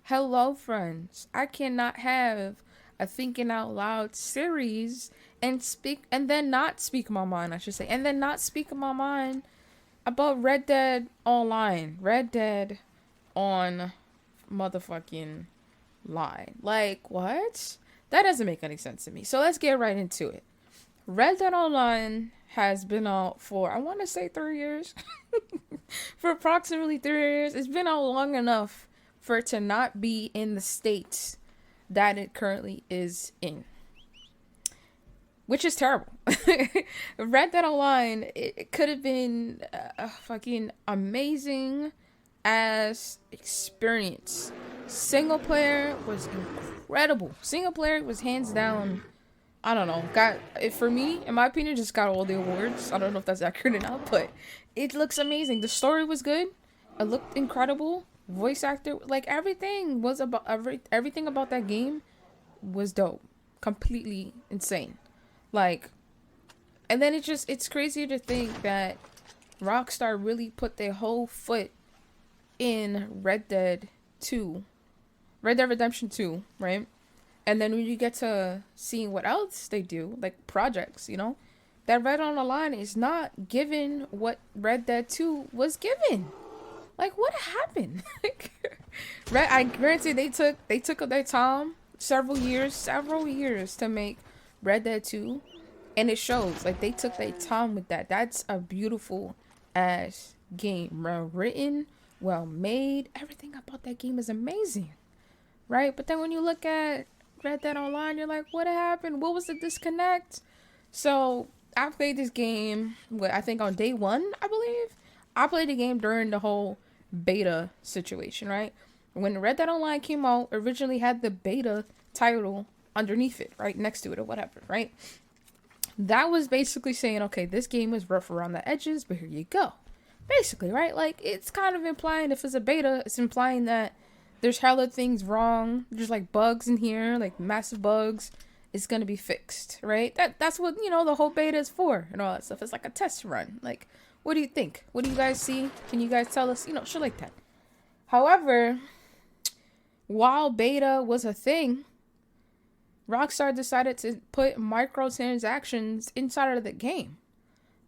Hello, friends. I cannot have a thinking out loud series and then not speak my mind, I should say, and then not speak my mind about Red Dead Online. Red Dead on motherfucking line. Like, what? That doesn't make any sense to me. So let's get right into it. Red Dead Online has been out for, I want to say 3 years. For approximately 3 years. It's been out long enough for it to not be in the state that it currently is in, which is terrible. Red Dead Online, it could have been a fucking amazing as experience. Single player was incredible. Single player was hands down. I don't know. Got it for me, in my opinion, just got all the awards. I don't know if that's accurate or not, but it looks amazing. The story was good. It looked incredible. Voice actor, like everything was about everything about that game was dope. Completely insane. Like, and then it's crazy to think that Rockstar really put their whole foot in Red Dead 2. Red Dead Redemption 2, right? And then when you get to seeing what else they do, like projects, that Red on the Line is not given what Red Dead 2 was given. Like, what happened? I granted they took their time, several years to make Red Dead 2, and it shows. Like, they took their time with that. That's a beautiful ass game. Well written, well made. Everything about that game is amazing, right? But then when you look at Red Dead Online, you're like, what happened? What was the disconnect? So I played this game, I think on day one, I believe. I played the game during the whole beta situation, right? When Red Dead Online came out, originally had the beta title underneath it, right? Next to it or whatever, right? That was basically saying, okay, this game is rough around the edges, but here you go. Basically, right? Like, it's kind of implying, if it's a beta, it's implying that there's hella things wrong. There's like bugs in here, like massive bugs. It's gonna be fixed, right? That's what, the whole beta is for and all that stuff. It's like a test run. Like, what do you think? What do you guys see? Can you guys tell us? Shit like that. However, while beta was a thing, Rockstar decided to put microtransactions inside of the game.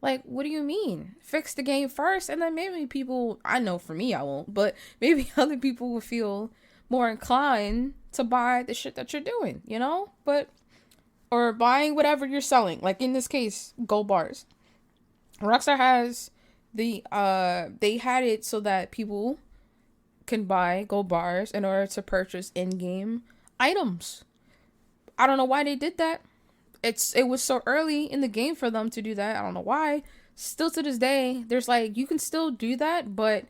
Like, what do you mean? Fix the game first, and then maybe people, I know for me I won't, but maybe other people will feel more inclined to buy the shit that you're doing, But, or buying whatever you're selling. Like, in this case, gold bars. Rockstar has they had it so that people can buy gold bars in order to purchase in-game items. I don't know why they did that. It was so early in the game for them to do that. I don't know why. Still to this day, there's like, you can still do that, but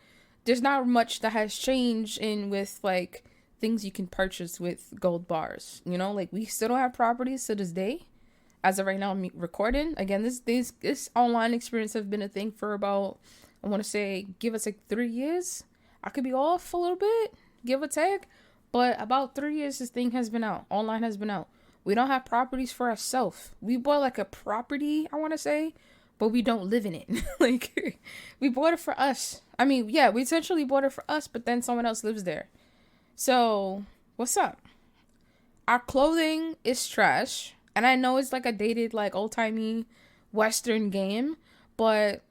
there's not much that has changed in with like things you can purchase with gold bars. Like, we still don't have properties to this day. As of right now, I'm recording. Again, this online experience has been a thing for about, I want to say, give us like 3 years. I could be off a little bit, give or take. But about 3 years, this thing has been out. Online has been out. We don't have properties for ourselves. We bought like a property, I want to say, but we don't live in it. Like, we bought it for us. I mean, yeah, we essentially bought it for us, but then someone else lives there. So, what's up? Our clothing is trash. And I know it's like a dated, like, old-timey Western game, but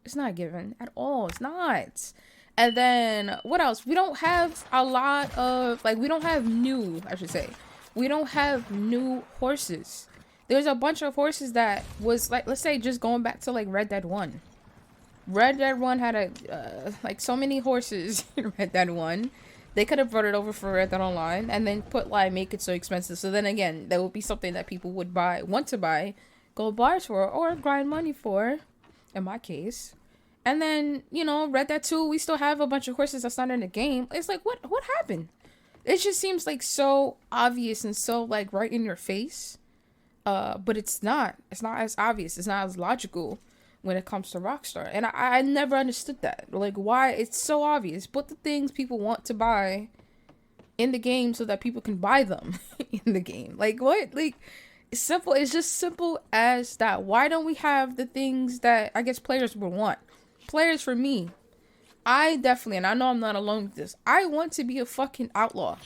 it's not given at all. It's not. And then, what else? We don't have a lot of, like, we don't have new, I should say. We don't have new horses. There's a bunch of horses that was, like, let's say just going back to, like, Red Dead 1. Red Dead 1 had, like, so many horses in Red Dead 1. They could have brought it over for Red Dead Online and then make it so expensive. So then again, that would be something that people would want to buy gold bars for or grind money for, in my case. And then, Red Dead 2, we still have a bunch of horses that's not in the game. It's like, what happened? It just seems like so obvious and so like right in your face. But it's not. It's not as obvious. It's not as logical when it comes to Rockstar. And I never understood that. Like, why it's so obvious. Put the things people want to buy in the game so that people can buy them in the game. Like, what? Like, it's simple. It's just simple as that. Why don't we have the things that I guess players would want? Players, for me, I definitely, and I know I'm not alone with this, I want to be a fucking outlaw.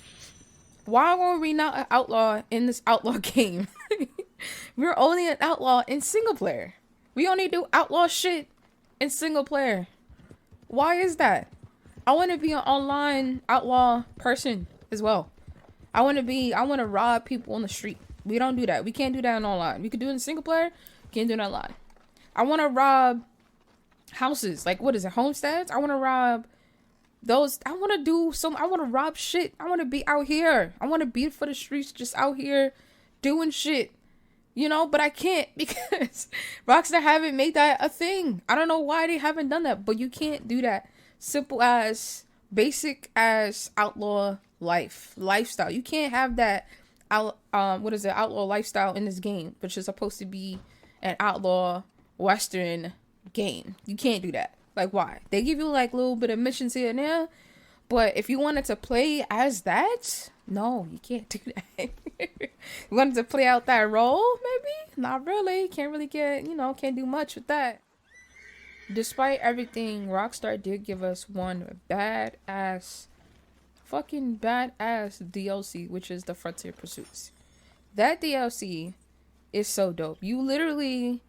Why are we not an outlaw in this outlaw game? We're only an outlaw in single player. We only do outlaw shit in single player. Why is that? I want to be an online outlaw person as well. I want to rob people on the street. We don't do that. We can't do that in online. We could do it in single player. Can't do it online. I want to rob houses. Like, what is it? Homesteads? I want to rob those. I want to rob shit. I want to be out here. I want to be for the streets, just out here doing shit. But I can't because Rockstar haven't made that a thing. I don't know why they haven't done that, but you can't do that. Simple as, basic as outlaw lifestyle. You can't have that outlaw lifestyle in this game, which is supposed to be an outlaw Western game. You can't do that. Like, why? They give you like a little bit of missions here and there, but if you wanted to play as that, no, you can't do that. You wanted to play out that role, maybe? Not really. Can't really can't do much with that. Despite everything, Rockstar did give us one fucking badass DLC, which is the Frontier Pursuits. That DLC is so dope. You literally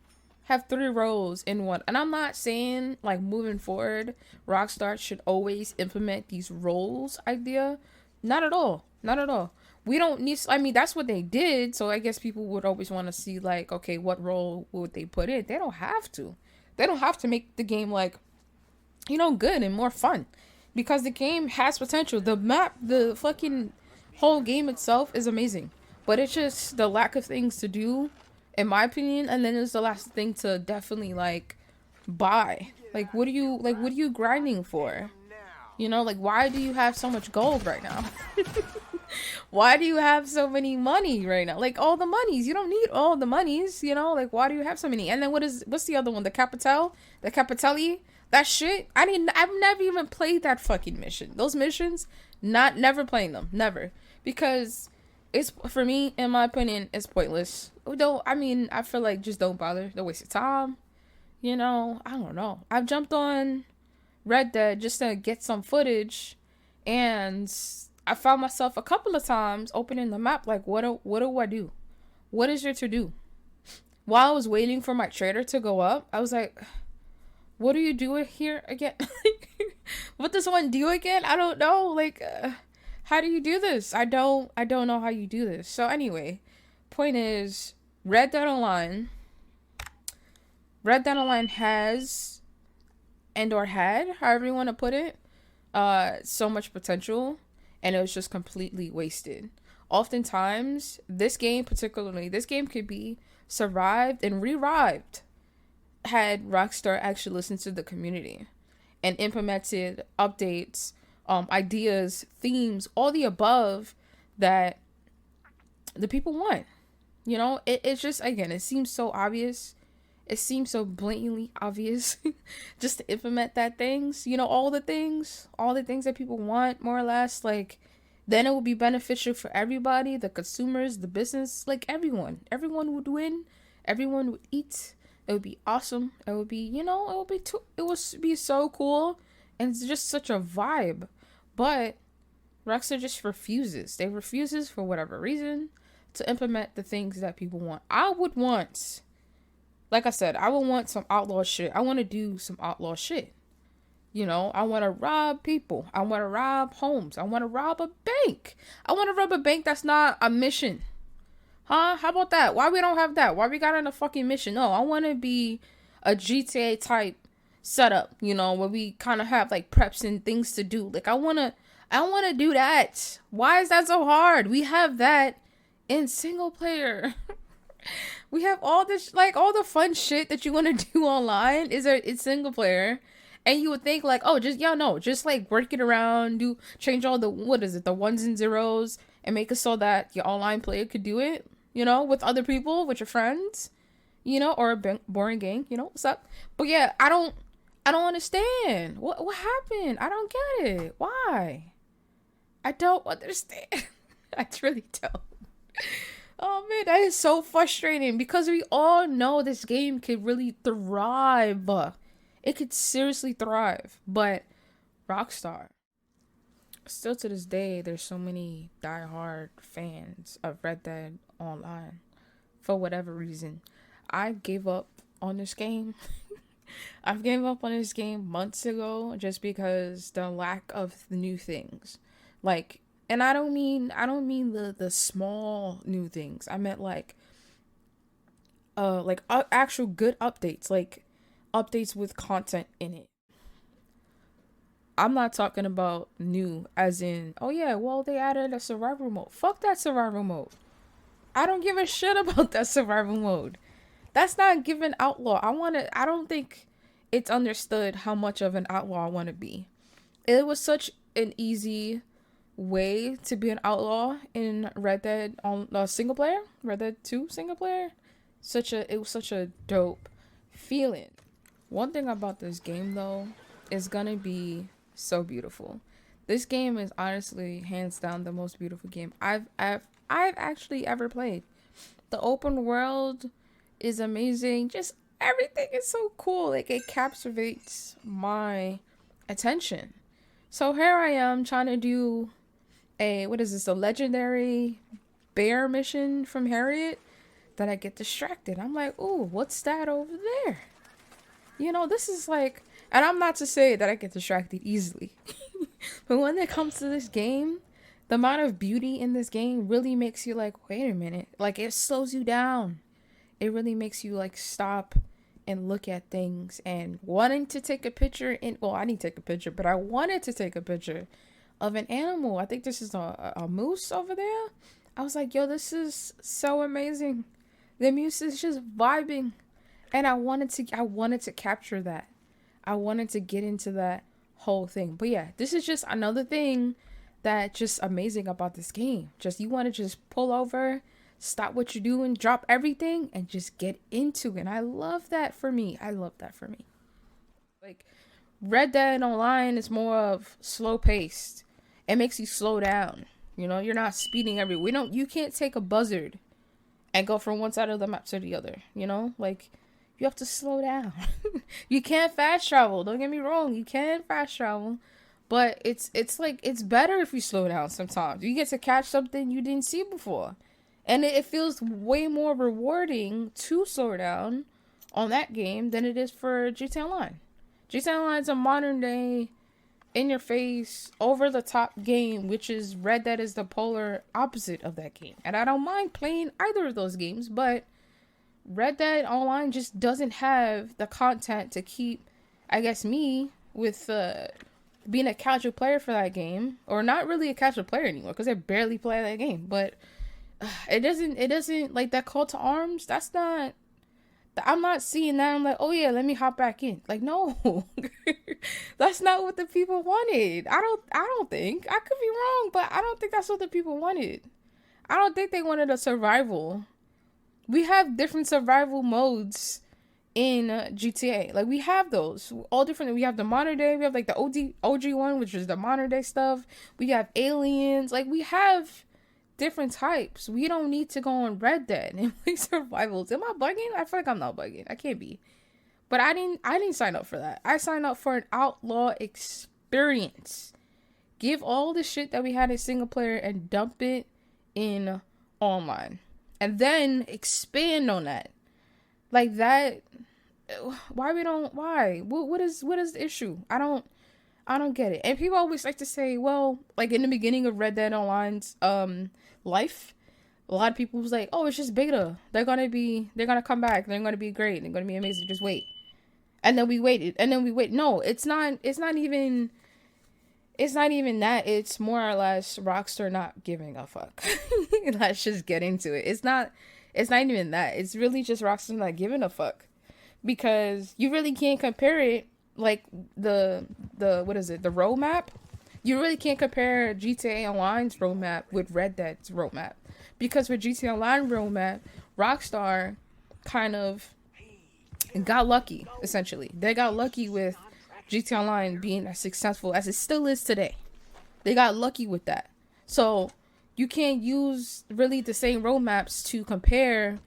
have 3 roles in one. And I'm not saying, like, moving forward, Rockstar should always implement these roles idea. Not at all. Not at all. We don't need, that's what they did. So I guess people would always want to see, like, okay, what role would they put in? They don't have to. They don't have to make the game, like, good and more fun. Because the game has potential. The map, the fucking whole game itself is amazing. But it's just the lack of things to do, in my opinion. And then it's the last thing to definitely, like, buy. Like, what are you grinding for? Why do you have so much gold right now? Why do you have so many money right now? Like, all the monies. You don't need all the monies, why do you have so many? And then what's the other one? The Capitelli? That shit? I've never even played that fucking mission. Those missions, never playing them. Never. Because it's, for me, in my opinion, it's pointless. I feel like just don't bother. Don't waste your time. I don't know. I've jumped on Red Dead just to get some footage, and I found myself a couple of times opening the map like, what do I do? What is there to do? While I was waiting for my trader to go up, I was like, what do you do here again? What does one do again? I don't know. Like, how do you do this? I don't know how you do this. So anyway, point is, Red Dead Online has, and/or had, however you want to put it, so much potential, and it was just completely wasted. Oftentimes, this game could be survived and revived had Rockstar actually listened to the community and implemented updates, ideas, themes, all the above that the people want. It's just, again, it seems so obvious. It seems so blatantly obvious just to implement that things, all the things that people want, more or less. Like, then it would be beneficial for everybody, the consumers, the business, like everyone would win. Everyone would eat. It would be awesome. It would be, it would be so cool. And it's just such a vibe. But Rockstar just refuses. They refuses, for whatever reason, to implement the things that people want. Like I said, I would want some outlaw shit. I want to do some outlaw shit. I want to rob people. I want to rob homes. I want to rob a bank. I want to rob a bank that's not a mission. Huh? How about that? Why we don't have that? Why we got on a fucking mission? No, I want to be a GTA type setup, where we kind of have like preps and things to do. Like, I want to do that. Why is that so hard? We have that in single player. We have all this, like, all the fun shit that you want to do online it's single player. And you would think like, oh, just like work it around, change all the, the ones and zeros, and make it so that your online player could do it, with other people, with your friends, or a boring gang, what's up? But yeah, I don't understand. What happened? I don't get it. Why? I don't understand. I really don't. Oh man, that is so frustrating because we all know this game could really thrive. It could seriously thrive, but Rockstar. Still to this day, there's so many diehard fans of Red Dead Online. For whatever reason, I gave up on this game. I've gave up on this game months ago just because the lack of the new things. Like, and I don't mean the small new things. I meant like actual good updates, like updates with content in it. I'm not talking about new as in, oh yeah, well they added a survival mode. Fuck that survival mode. I don't give a shit about that survival mode. That's not giving outlaw. I don't think it's understood how much of an outlaw I want to be. It was such an easy way to be an outlaw in Red Dead on single player, Red Dead 2 single player. It was such a dope feeling. One thing about this game though is gonna be so beautiful. This game is honestly hands down the most beautiful game I've actually ever played. The open world is amazing. Just everything is so cool. Like it captivates my attention. So here I am trying to do a legendary bear mission from Harriet that I get distracted. I'm like, ooh, what's that over there? This is like, and I'm not to say that I get distracted easily. But when it comes to this game, the amount of beauty in this game really makes you like, wait a minute. Like it slows you down. It really makes you like stop and look at things and wanting to take a picture I need to take a picture, but I wanted to take a picture of an animal. I think this is a moose over there. I was like, yo, this is so amazing. The moose is just vibing. And I wanted to capture that. I wanted to get into that whole thing. But yeah, this is just another thing that's just amazing about this game. Just you want to just pull over, stop what you're doing, drop everything, and just get into it. And I love that for me. Like, Red Dead Online is more of slow paced. It makes you slow down. You're not speeding everywhere. You can't take a buzzard and go from one side of the map to the other. Like, you have to slow down. You can't fast travel. Don't get me wrong. You can fast travel. But it's better if you slow down sometimes. You get to catch something you didn't see before. And it feels way more rewarding to slow down on that game than it is for GTA Online. GTA Online is a modern day, in your face, over the top game, which is Red Dead is the polar opposite of that game. And I don't mind playing either of those games, but Red Dead Online just doesn't have the content to keep, I guess, me with being a casual player for that game, or not really a casual player anymore because I barely play that game. But it doesn't like that call to arms. That's not. I'm not seeing that. I'm like, oh yeah, let me hop back in. Like, no, that's not what the people wanted. I don't think. I could be wrong, but I don't think that's what the people wanted. I don't think they wanted a survival. We have different survival modes in GTA. Like, we have those all different. We have the modern day. We have like the OG one, which is the modern day stuff. We have aliens. Like, we have different types. We don't need to go on Red Dead and play survivals. Am I bugging? I feel like I'm not bugging. I can't be. But I didn't sign up for that. I signed up for an outlaw experience. Give all the shit that we had in single player and dump it in online. And then expand on that. Like that. Why? What is the issue? I don't get it. And people always like to say, well, like in the beginning of Red Dead Online's life, a lot of people was like, oh, it's just beta. They're gonna come back. They're gonna be great. They're gonna be amazing. Just wait. And then we waited. No, it's not even that. It's more or less Rockstar not giving a fuck. Let's just get into it. It's not even that. It's really just Rockstar not giving a fuck. Because you really can't compare it, like the roadmap. You really can't compare GTA Online's roadmap with Red Dead's roadmap. Because with GTA Online roadmap, Rockstar kind of got lucky, essentially. They got lucky with GTA Online being as successful as it still is today. They got lucky with that. So you can't use really the same roadmaps to compare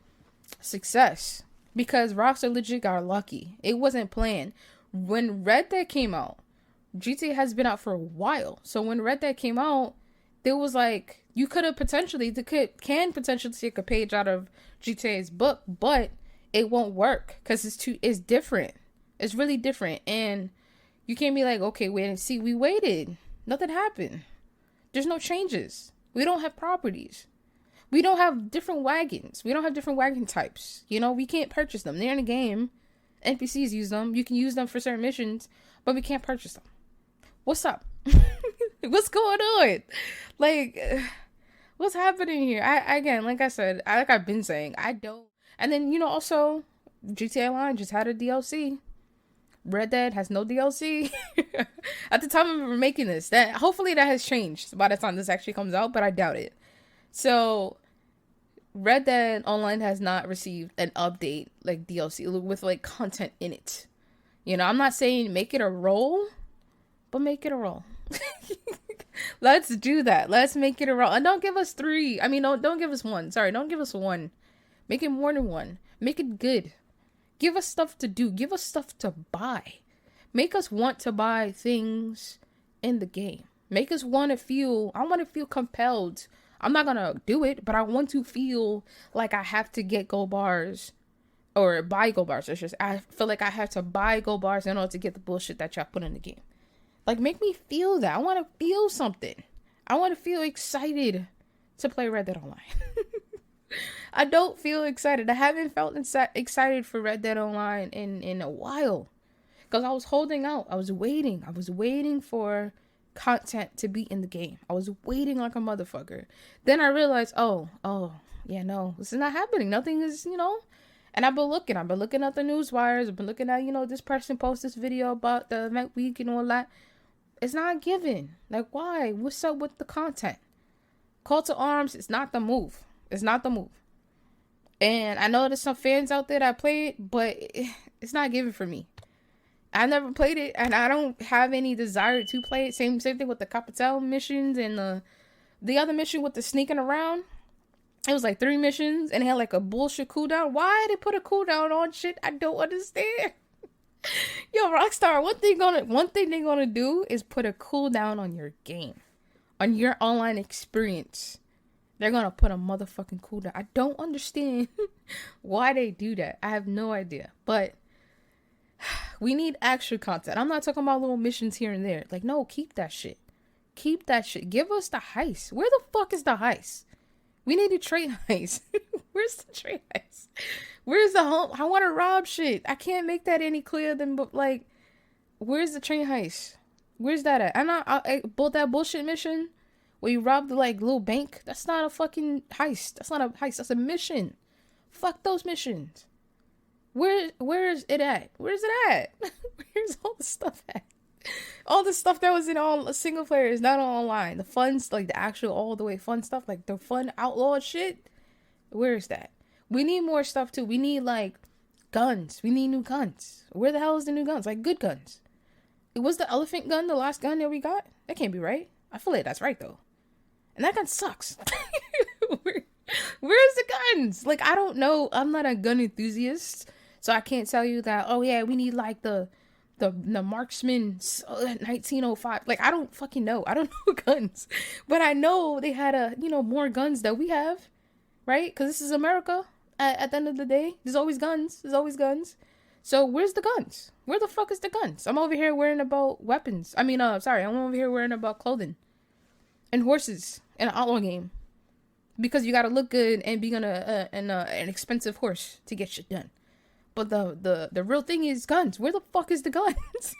success. Because Rockstar legit got lucky. It wasn't planned. When Red Dead came out, GTA has been out for a while. So when Red Dead came out, there was like, you could have potentially, can potentially take a page out of GTA's book, but it won't work because it's different. It's really different. And you can't be like, okay, wait and see. We waited. Nothing happened. There's no changes. We don't have properties. We don't have different wagons. We don't have different wagon types. You know, we can't purchase them. They're in the game. NPCs use them. You can use them for certain missions, but we can't purchase them. What's up? What's going on? Like, what's happening here? Again, like I said, like I've been saying, I don't. And then, you know, also, GTA Online just had a DLC. Red Dead has no DLC. At the time of making this, that hopefully that has changed by the time this actually comes out, but I doubt it. So Red Dead Online has not received an update like DLC with like content in it. You know, I'm not saying make it a roll, but make it a roll. Let's do that. Let's make it a roll. And don't give us 3. I mean, don't give us 1. Sorry, don't give us 1. Make it more than 1. Make it good. Give us stuff to do. Give us stuff to buy. Make us want to buy things in the game. Make us want to feel, I want to feel compelled. I'm not going to do it, but I want to feel like I have to get gold bars or buy gold bars. I feel like I have to buy gold bars in order to get the bullshit that y'all put in the game. Like, make me feel that. I want to feel something. I want to feel excited to play Red Dead Online. I don't feel excited. I haven't felt excited for Red Dead Online in a while. Because I was holding out. I was waiting. I was waiting for content to be in the game. I was waiting like a motherfucker. Then I realized, oh, yeah, no, this is not happening. Nothing is, you know. And I've been looking at the news wires. I've been looking at, you know, this person posted this video about the event week and all that. It's not given. Like, why? What's up with the content? Call to arms, it's not the move. It's not the move. And I know there's some fans out there that play it, but it's not given for me. I never played it, and I don't have any desire to play it. Same thing with the Capital missions and the other mission with the sneaking around. It was like 3 missions, and it had like a bullshit cooldown. Why they put a cooldown on shit? I don't understand. Yo, Rockstar, one thing they're gonna do is put a cooldown on your game, on your online experience. They're gonna put a motherfucking cooldown. I don't understand why they do that. I have no idea, but we need extra content. I'm not talking about little missions here and there. Like, no, keep that shit. Keep that shit. Give us the heist. Where the fuck is the heist? We need a train heist. Where's the train heist? Where's the home? I want to rob shit. I can't make that any clearer than, but like, where's the train heist? Where's that at? I bought that bullshit mission where you robbed the like little bank. That's not a fucking heist. That's not a heist. That's a mission. Fuck those missions. Where is it at? Where's it at? Where's all the stuff at? All the stuff that was in all single player is not online. The fun, like the actual all the way fun stuff, like the fun outlaw shit. Where is that? We need more stuff too. We need like guns. We need new guns. Where the hell is the new guns? Like good guns. It was the elephant gun the last gun that we got? That can't be right. I feel like that's right though. And that gun sucks. Where's the guns? Like, I don't know. I'm not a gun enthusiast, so I can't tell you that, oh yeah, we need like the marksman 1905. Like, I don't fucking know. I don't know guns. But I know they had more guns that we have, right? Because this is America. At the end of the day, there's always guns. There's always guns. So where's the guns? Where the fuck is the guns? I'm over here worrying about weapons. I'm over here worrying about clothing and horses in an outlaw game. Because you gotta look good and be on an expensive horse to get shit done. But the real thing is guns. Where the fuck is the guns?